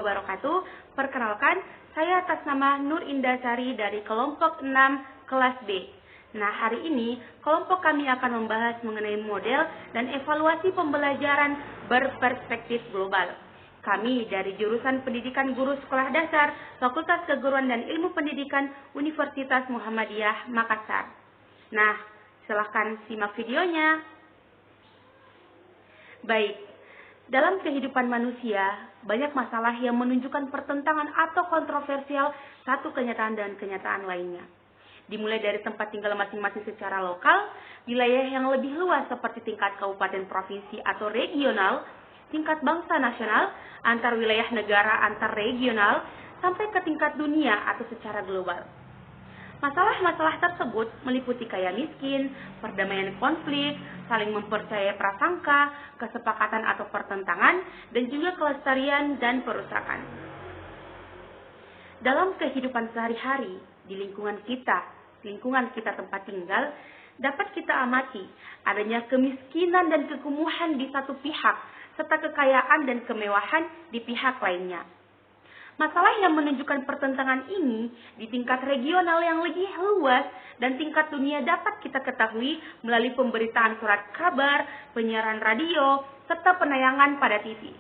wabarakatuh. Perkenalkan, saya atas nama Nur Indasari dari kelompok 6 kelas B. Nah, hari ini kelompok kami akan membahas mengenai model dan evaluasi pembelajaran berperspektif global. Kami dari jurusan Pendidikan Guru Sekolah Dasar, Fakultas Keguruan dan Ilmu Pendidikan Universitas Muhammadiyah Makassar. Nah, silahkan simak videonya. Baik, dalam kehidupan manusia, banyak masalah yang menunjukkan pertentangan atau kontroversial satu kenyataan dan kenyataan lainnya. Dimulai dari tempat tinggal masing-masing secara lokal, wilayah yang lebih luas seperti tingkat kabupaten, provinsi, atau regional, tingkat bangsa nasional, antar wilayah negara, antar regional, sampai ke tingkat dunia atau secara global. Masalah-masalah tersebut meliputi kaya miskin, perdamaian konflik, saling mempercayai prasangka, kesepakatan atau pertentangan, dan juga kelestarian dan perusakan. Dalam kehidupan sehari-hari, di lingkungan kita tempat tinggal, dapat kita amati adanya kemiskinan dan kekumuhan di satu pihak, serta kekayaan dan kemewahan di pihak lainnya. Masalah yang menunjukkan pertentangan ini di tingkat regional yang lebih luas dan tingkat dunia dapat kita ketahui melalui pemberitaan surat kabar, penyiaran radio, serta penayangan pada TV.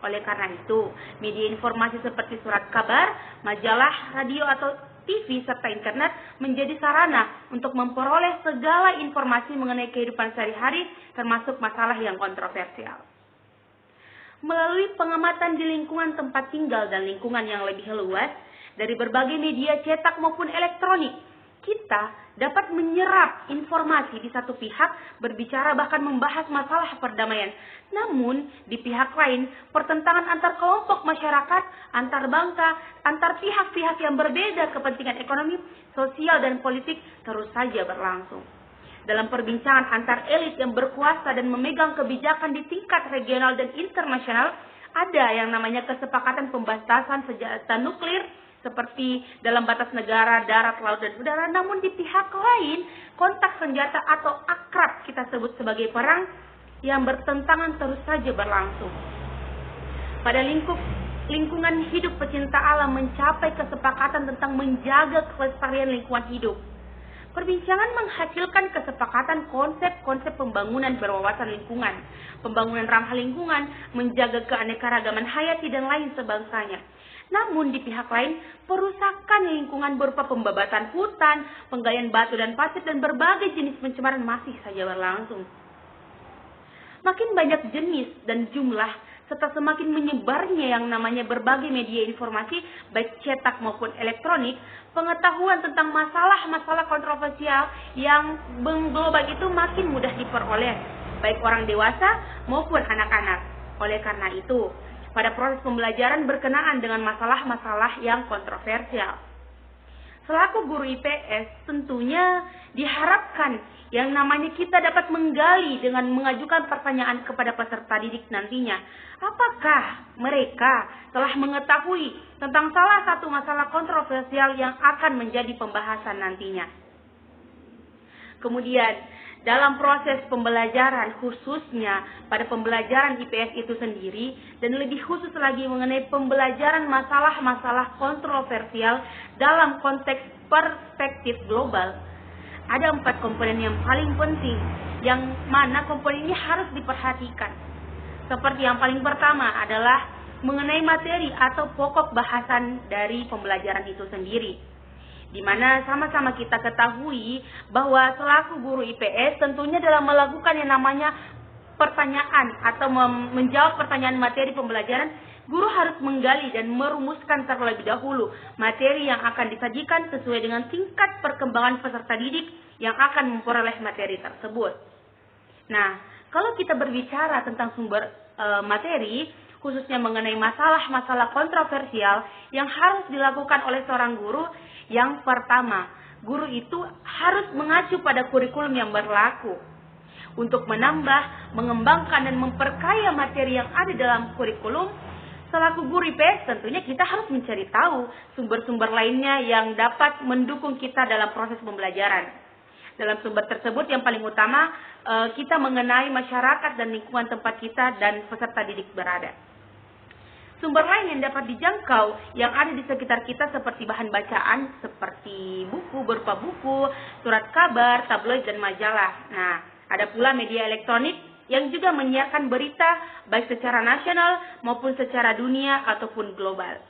Oleh karena itu, media informasi seperti surat kabar, majalah, radio atau TV serta internet menjadi sarana untuk memperoleh segala informasi mengenai kehidupan sehari-hari termasuk masalah yang kontroversial. Melalui pengamatan di lingkungan tempat tinggal dan lingkungan yang lebih luas, dari berbagai media cetak maupun elektronik, kita dapat menyerap informasi di satu pihak, berbicara bahkan membahas masalah perdamaian. Namun, di pihak lain, pertentangan antar kelompok masyarakat, antar bangsa, antar pihak-pihak yang berbeda kepentingan ekonomi, sosial, dan politik terus saja berlangsung. Dalam perbincangan antar elit yang berkuasa dan memegang kebijakan di tingkat regional dan internasional, ada yang namanya kesepakatan pembatasan senjata nuklir seperti dalam batas negara, darat, laut, dan udara. Namun di pihak lain, kontak senjata atau akrab kita sebut sebagai perang yang bertentangan terus saja berlangsung. Pada lingkungan hidup pecinta alam mencapai kesepakatan tentang menjaga kelestarian lingkungan hidup. Perbincangan menghasilkan kesepakatan konsep-konsep pembangunan berwawasan lingkungan, pembangunan ramah lingkungan, menjaga keanekaragaman hayati dan lain sebangsanya. Namun di pihak lain, perusakan lingkungan berupa pembabatan hutan, penggalian batu dan pasir, dan berbagai jenis pencemaran masih saja berlangsung. Makin banyak jenis dan jumlah, serta semakin menyebarnya yang namanya berbagai media informasi, baik cetak maupun elektronik, pengetahuan tentang masalah-masalah kontroversial yang mengglobal itu makin mudah diperoleh, baik orang dewasa maupun anak-anak. Oleh karena itu, pada proses pembelajaran berkenaan dengan masalah-masalah yang kontroversial, selaku guru IPS tentunya diharapkan yang namanya kita dapat menggali dengan mengajukan pertanyaan kepada peserta didik nantinya. Apakah mereka telah mengetahui tentang salah satu masalah kontroversial yang akan menjadi pembahasan nantinya? Kemudian, dalam proses pembelajaran khususnya pada pembelajaran IPS itu sendiri dan lebih khusus lagi mengenai pembelajaran masalah-masalah kontroversial dalam konteks perspektif global, ada 4 komponen yang paling penting yang mana komponen ini harus diperhatikan. Seperti yang paling pertama adalah mengenai materi atau pokok bahasan dari pembelajaran itu sendiri, di mana sama-sama kita ketahui bahwa selaku guru IPS tentunya dalam melakukan yang namanya pertanyaan atau menjawab pertanyaan materi pembelajaran, guru harus menggali dan merumuskan terlebih dahulu materi yang akan disajikan sesuai dengan tingkat perkembangan peserta didik yang akan memperoleh materi tersebut. Nah, kalau kita berbicara tentang sumber materi, khususnya mengenai masalah-masalah kontroversial yang harus dilakukan oleh seorang guru, yang pertama, guru itu harus mengacu pada kurikulum yang berlaku. Untuk menambah, mengembangkan, dan memperkaya materi yang ada dalam kurikulum, selaku guru IPS tentunya kita harus mencari tahu sumber-sumber lainnya yang dapat mendukung kita dalam proses pembelajaran. Dalam sumber tersebut yang paling utama, kita mengenai masyarakat dan lingkungan tempat kita dan peserta didik berada. Sumber lain yang dapat dijangkau yang ada di sekitar kita seperti bahan bacaan, seperti buku berupa buku, surat kabar, tabloid, dan majalah. Nah, ada pula media elektronik yang juga menyiarkan berita baik secara nasional maupun secara dunia ataupun global.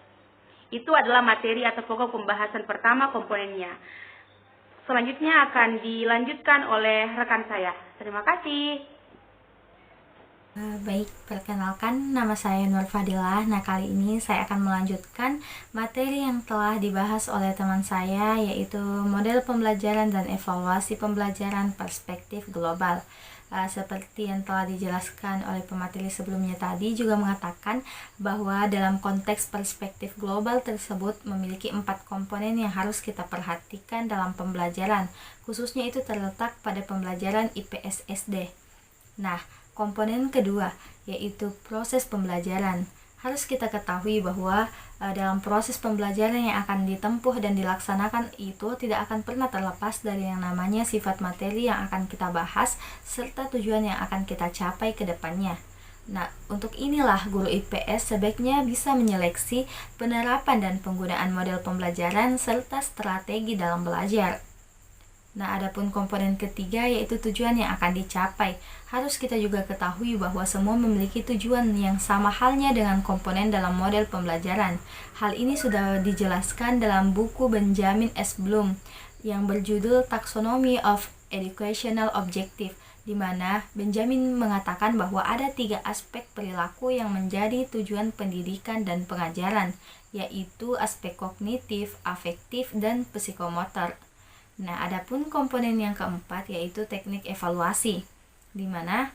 Itu adalah materi atau pokok pembahasan pertama komponennya. Selanjutnya akan dilanjutkan oleh rekan saya. Terima kasih. Baik, perkenalkan nama saya Nur Fadilah. Nah, kali ini saya akan melanjutkan materi yang telah dibahas oleh teman saya, yaitu model pembelajaran dan evaluasi pembelajaran perspektif global. Seperti yang telah dijelaskan oleh pemateri sebelumnya tadi, juga mengatakan bahwa dalam konteks perspektif global tersebut memiliki 4 komponen yang harus kita perhatikan dalam pembelajaran, khususnya itu terletak pada pembelajaran IPS SD. Nah, komponen kedua yaitu proses pembelajaran. Harus kita ketahui bahwa dalam proses pembelajaran yang akan ditempuh dan dilaksanakan itu tidak akan pernah terlepas dari yang namanya sifat materi yang akan kita bahas serta tujuan yang akan kita capai ke depannya. Nah, untuk inilah guru IPS sebaiknya bisa menyeleksi penerapan dan penggunaan model pembelajaran serta strategi dalam belajar. Nah, adapun komponen ketiga yaitu tujuan yang akan dicapai. Harus kita juga ketahui bahwa semua memiliki tujuan yang sama halnya dengan komponen dalam model pembelajaran. Hal ini sudah dijelaskan dalam buku Benjamin S. Bloom yang berjudul Taxonomy of Educational Objective, di mana Benjamin mengatakan bahwa ada 3 aspek perilaku yang menjadi tujuan pendidikan dan pengajaran, yaitu aspek kognitif, afektif, dan psikomotor. Nah, adapun komponen yang keempat yaitu teknik evaluasi, di mana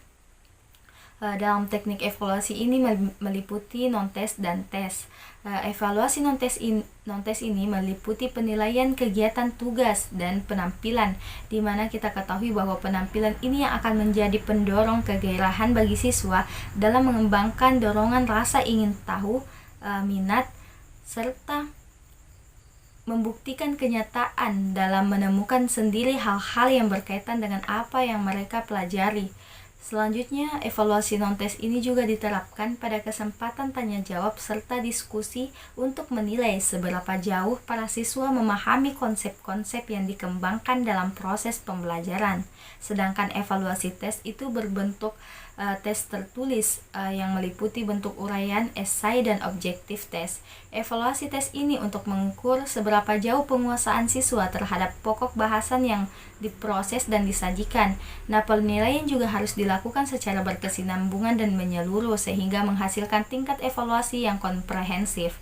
dalam teknik evaluasi ini meliputi non-tes dan tes. Evaluasi non-tes ini meliputi penilaian kegiatan tugas dan penampilan, di mana kita ketahui bahwa penampilan ini yang akan menjadi pendorong kegairahan bagi siswa dalam mengembangkan dorongan rasa ingin tahu, minat, serta membuktikan kenyataan dalam menemukan sendiri hal-hal yang berkaitan dengan apa yang mereka pelajari. Selanjutnya, evaluasi non-tes ini juga diterapkan pada kesempatan tanya jawab serta diskusi untuk menilai seberapa jauh para siswa memahami konsep-konsep yang dikembangkan dalam proses pembelajaran. Sedangkan evaluasi tes itu berbentuk tes tertulis yang meliputi bentuk uraian, esai, dan objektif tes. Evaluasi tes ini untuk mengukur seberapa jauh penguasaan siswa terhadap pokok bahasan yang diproses dan disajikan. Nah, penilaian juga harus dilakukan secara berkesinambungan dan menyeluruh sehingga menghasilkan tingkat evaluasi yang komprehensif.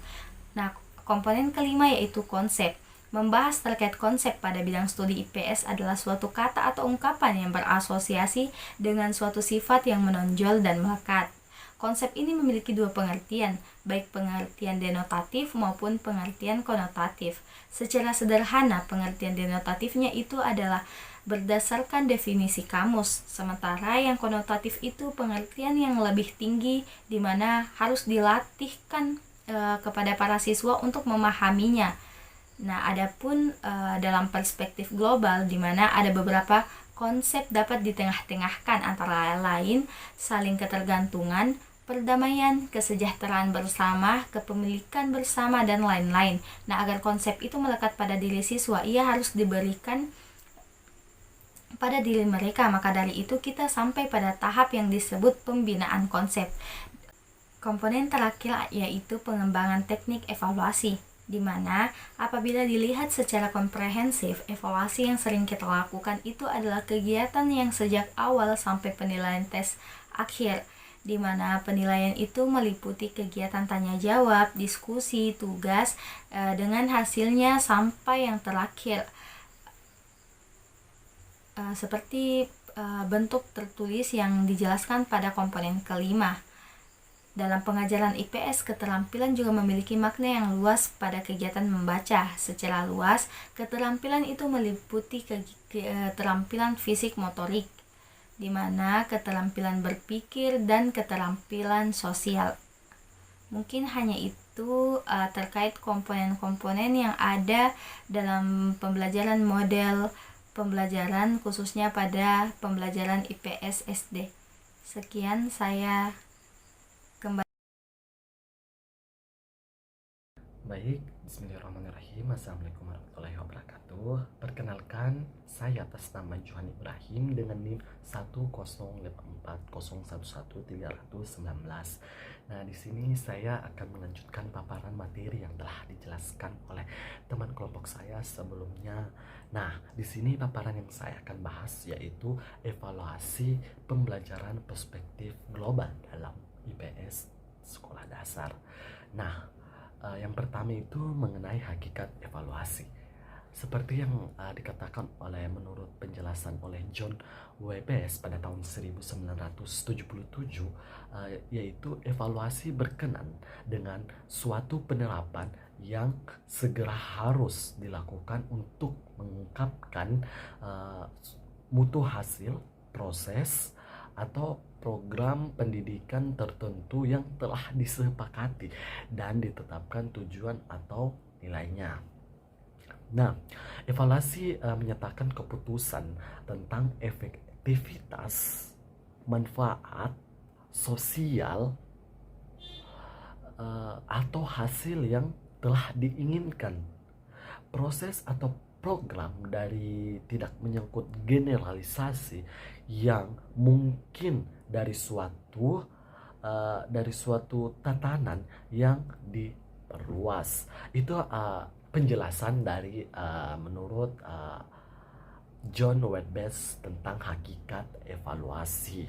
Nah, komponen kelima yaitu konsep. Membahas terkait konsep pada bidang studi IPS adalah suatu kata atau ungkapan yang berasosiasi dengan suatu sifat yang menonjol dan melekat. Konsep ini memiliki 2 pengertian, baik pengertian denotatif maupun pengertian konotatif. Secara sederhana, pengertian denotatifnya itu adalah berdasarkan definisi kamus, sementara yang konotatif itu pengertian yang lebih tinggi di mana harus dilatihkan kepada para siswa untuk memahaminya. Nah, adapun dalam perspektif global di mana ada beberapa konsep dapat ditengah-tengahkan antara lain saling ketergantungan, perdamaian, kesejahteraan bersama, kepemilikan bersama, dan lain-lain. Nah, agar konsep itu melekat pada diri siswa, ia harus diberikan pada diri mereka. Maka dari itu kita sampai pada tahap yang disebut pembinaan konsep. Komponen terakhir yaitu pengembangan teknik evaluasi, di mana apabila dilihat secara komprehensif, evaluasi yang sering kita lakukan itu adalah kegiatan yang sejak awal sampai penilaian tes akhir, di mana penilaian itu meliputi kegiatan tanya jawab, diskusi, tugas, dengan hasilnya sampai yang terakhir seperti bentuk tertulis yang dijelaskan pada komponen kelima. Dalam pengajaran IPS, keterampilan juga memiliki makna yang luas pada kegiatan membaca. Secara luas, keterampilan itu meliputi keterampilan fisik motorik, di mana keterampilan berpikir dan keterampilan sosial. Mungkin hanya itu terkait komponen-komponen yang ada dalam pembelajaran model pembelajaran khususnya pada pembelajaran IPS SD. Sekian saya kembali Baik, bismillahirrahmanirrahim. Assalamualaikum warahmatullahi wabarakatuh. Perkenalkan, saya atas nama Johan Ibrahim dengan NIM 10840113119. Nah, di sini saya akan melanjutkan paparan materi yang telah dijelaskan oleh teman kelompok saya sebelumnya. Nah, di sini paparan yang saya akan bahas yaitu evaluasi pembelajaran perspektif global dalam IPS sekolah dasar. Nah, yang pertama itu mengenai hakikat evaluasi. Seperti yang dikatakan menurut penjelasan oleh John Webes pada tahun 1977, yaitu evaluasi berkenan dengan suatu penerapan yang segera harus dilakukan untuk mengungkapkan mutu hasil, proses, atau program pendidikan tertentu yang telah disepakati dan ditetapkan tujuan atau nilainya. Nah, evaluasi menyatakan keputusan tentang efektivitas, manfaat sosial atau hasil yang telah diinginkan. Proses atau program dari tidak menyangkut generalisasi yang mungkin dari suatu tatanan yang diperluas. Itu penjelasan dari menurut John Webes tentang hakikat evaluasi.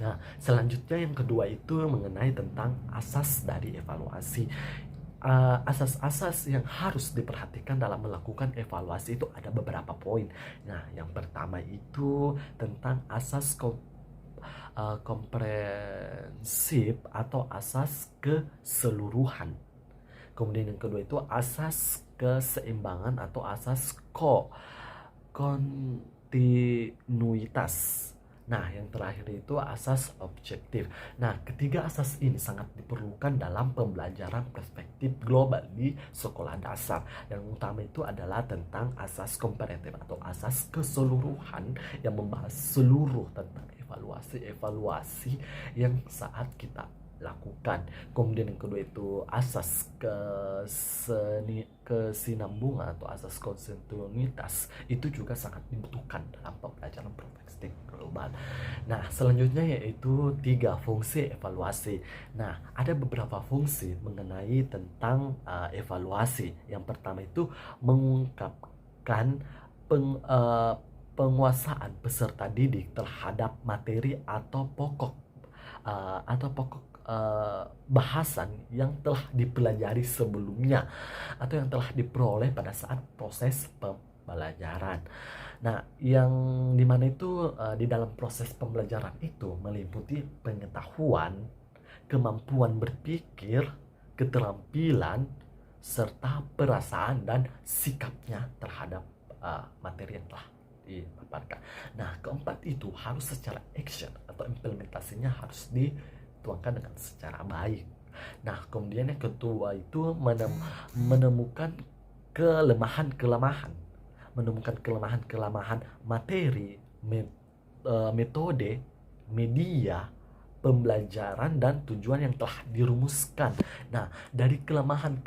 Nah, selanjutnya yang kedua itu mengenai tentang asas dari evaluasi. Asas-asas yang harus diperhatikan dalam melakukan evaluasi itu ada beberapa poin. Nah, yang pertama itu tentang asas komprehensif atau asas keseluruhan. Kemudian yang kedua itu asas keseimbangan atau asas kontinuitas. Nah, yang terakhir itu asas objektif. Nah, ketiga asas ini sangat diperlukan dalam pembelajaran perspektif global di sekolah dasar. Yang utama itu adalah tentang asas komparatif atau asas keseluruhan yang membahas seluruh tentang evaluasi yang saat kita lakukan. Kemudian yang kedua itu asas kesinambungan atau asas kontinuitas itu juga sangat dibutuhkan dalam pembelajaran perspektif global. Nah, selanjutnya yaitu 3 fungsi evaluasi. Nah, ada beberapa fungsi mengenai tentang evaluasi. Yang pertama itu mengungkapkan penguasaan peserta didik terhadap materi atau pokok bahasan yang telah dipelajari sebelumnya atau yang telah diperoleh pada saat proses pembelajaran. Nah, yang dimana itu di dalam proses pembelajaran itu meliputi pengetahuan, kemampuan berpikir, keterampilan, serta perasaan dan sikapnya terhadap materi yang telah dipaparkan. Nah, keempat itu harus secara action atau implementasinya harus dituangkan dengan secara baik. Nah, kemudian yang kedua itu menemukan kelemahan materi, metode, media, pembelajaran, dan tujuan yang telah dirumuskan. Nah, dari kelemahan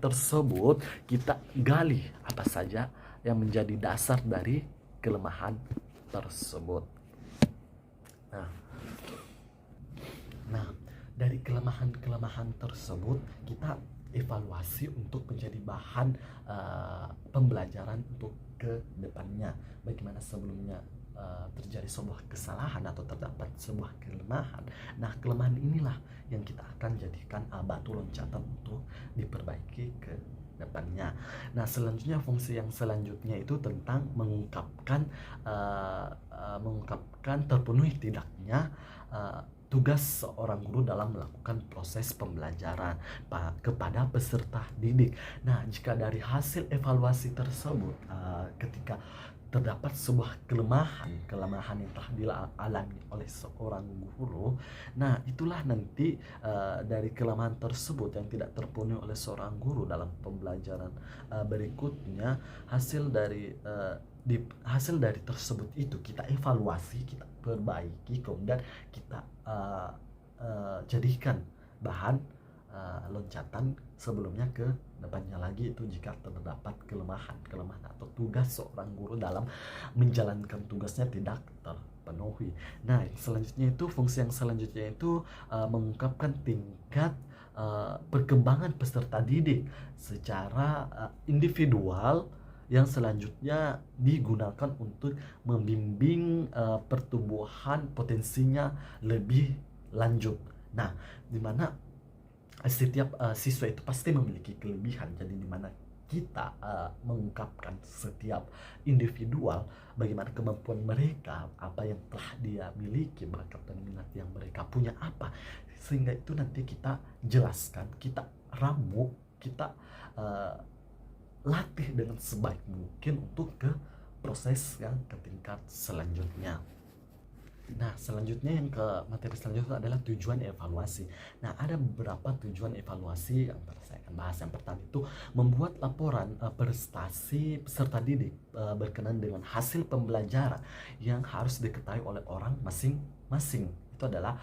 tersebut kita gali apa saja yang menjadi dasar dari kelemahan tersebut. Nah, dari kelemahan tersebut kita evaluasi untuk menjadi bahan pembelajaran untuk ke depannya. Bagaimana sebelumnya terjadi sebuah kesalahan atau terdapat sebuah kelemahan. Nah, kelemahan inilah yang kita akan jadikan batu loncatan untuk diperbaiki ke depannya. Nah, selanjutnya fungsi yang selanjutnya itu tentang mengungkapkan terpenuhi tidaknya tugas seorang guru dalam melakukan proses pembelajaran kepada peserta didik. Nah, jika dari hasil evaluasi tersebut ketika terdapat sebuah kelemahan yang telah dialami oleh seorang guru, nah itulah nanti dari kelemahan tersebut yang tidak terpenuhi oleh seorang guru dalam pembelajaran berikutnya, hasil dari tersebut itu kita evaluasi, kita perbaiki, kemudian kita jadikan bahan loncatan sebelumnya ke depannya lagi itu jika terdapat kelemahan atau tugas seorang guru dalam menjalankan tugasnya tidak terpenuhi. Nah, selanjutnya itu fungsi yang selanjutnya itu mengungkapkan tingkat perkembangan peserta didik secara individual yang selanjutnya digunakan untuk membimbing pertumbuhan potensinya lebih lanjut. Nah, di mana setiap siswa itu pasti memiliki kelebihan, jadi di mana kita mengungkapkan setiap individual bagaimana kemampuan mereka, apa yang telah dia miliki, bakat dan minat yang mereka punya apa, sehingga itu nanti kita jelaskan, kita ramu, kita latih dengan sebaik mungkin untuk ke proses yang ke tingkat selanjutnya. Nah, selanjutnya yang ke materi selanjutnya adalah tujuan evaluasi. Nah, ada beberapa tujuan evaluasi yang saya akan bahas. Yang pertama itu membuat laporan prestasi peserta didik berkenaan dengan hasil pembelajaran yang harus diketahui oleh orang masing-masing. Itu adalah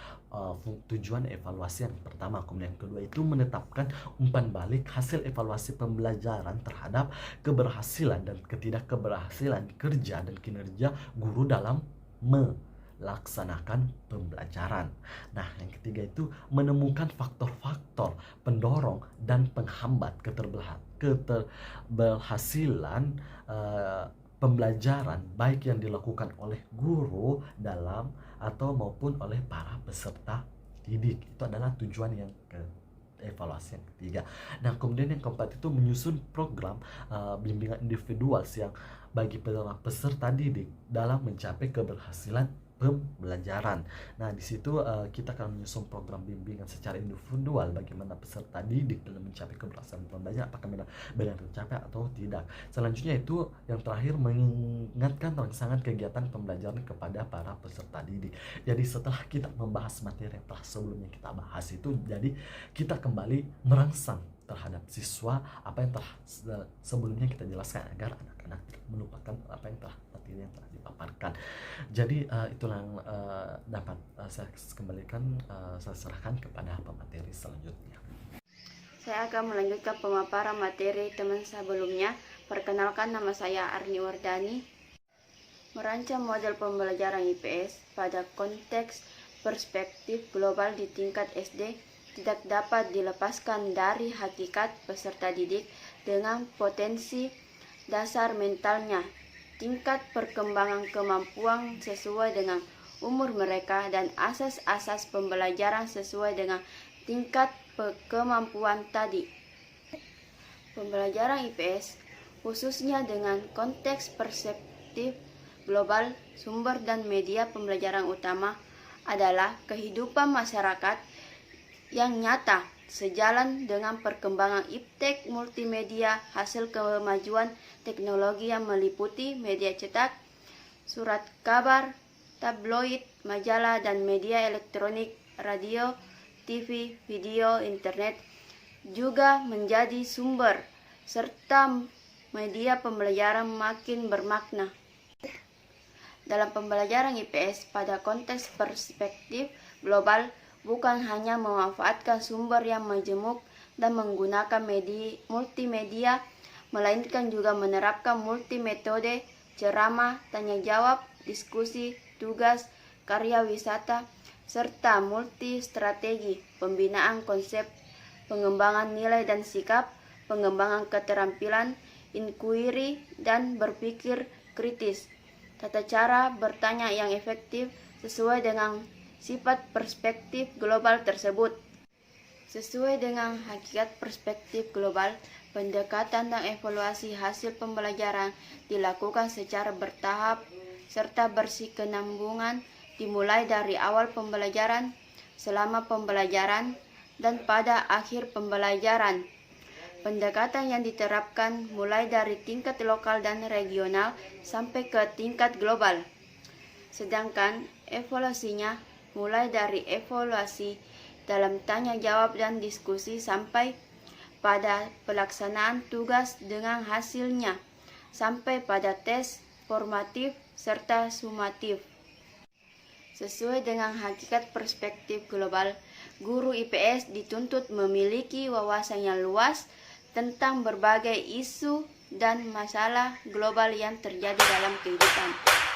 tujuan evaluasi yang pertama. Kemudian yang kedua itu menetapkan umpan balik hasil evaluasi pembelajaran terhadap keberhasilan dan ketidakkeberhasilan kerja dan kinerja guru dalam melaksanakan pembelajaran. Nah, yang ketiga itu menemukan faktor-faktor pendorong dan penghambat keterberhasilan pembelajaran baik yang dilakukan oleh guru dalam atau maupun oleh para peserta didik. Itu adalah tujuan yang evaluasi yang ketiga. Nah, kemudian yang keempat itu menyusun program bimbingan individual yang bagi para peserta didik dalam mencapai keberhasilan pembelajaran. Nah, di situ kita akan menyusun program bimbingan secara individual bagaimana peserta didik dalam mencapai keberhasilan pembelajaran, apakah benar tercapai atau tidak. Selanjutnya itu yang terakhir mengingatkan rangsangan kegiatan pembelajaran kepada para peserta didik. Jadi setelah kita membahas materi yang telah sebelumnya kita bahas itu, jadi kita kembali merangsang terhadap siswa apa yang telah sebelumnya kita jelaskan agar anak-anak melupakan apa yang telah materi yang telah dipaparkan. Jadi itulah yang dapat saya kembalikan, saya serahkan kepada pemateri selanjutnya. Saya akan melanjutkan pemaparan materi teman sebelumnya. Perkenalkan, nama saya Arni Wardani. Merancang model pembelajaran IPS pada konteks perspektif global di tingkat SD tidak dapat dilepaskan dari hakikat peserta didik dengan potensi dasar mentalnya, tingkat perkembangan kemampuan sesuai dengan umur mereka, dan asas-asas pembelajaran sesuai dengan tingkat kemampuan tadi. Pembelajaran IPS, khususnya dengan konteks perspektif global, sumber dan media pembelajaran utama adalah kehidupan masyarakat yang nyata sejalan dengan perkembangan iptek multimedia, hasil kemajuan teknologi yang meliputi media cetak, surat kabar, tabloid, majalah, dan media elektronik, radio, TV, video, internet juga menjadi sumber serta media pembelajaran makin bermakna. Dalam pembelajaran IPS pada konteks perspektif global, bukan hanya memanfaatkan sumber yang majemuk dan menggunakan multimedia, melainkan juga menerapkan multimetode, ceramah, tanya jawab, diskusi, tugas, karya wisata, serta multi-strategi, pembinaan konsep, pengembangan nilai dan sikap, pengembangan keterampilan, inquiry, dan berpikir kritis, tata cara bertanya yang efektif sesuai dengan sifat perspektif global tersebut. Sesuai dengan hakikat perspektif global, pendekatan dan evaluasi hasil pembelajaran dilakukan secara bertahap serta berkesinambungan, dimulai dari awal pembelajaran, selama pembelajaran, dan pada akhir pembelajaran. Pendekatan yang diterapkan mulai dari tingkat lokal dan regional sampai ke tingkat global. Sedangkan evaluasinya mulai dari evaluasi dalam tanya jawab dan diskusi sampai pada pelaksanaan tugas dengan hasilnya, sampai pada tes formatif serta sumatif. Sesuai dengan hakikat perspektif global, guru IPS dituntut memiliki wawasan yang luas tentang berbagai isu dan masalah global yang terjadi dalam kehidupan.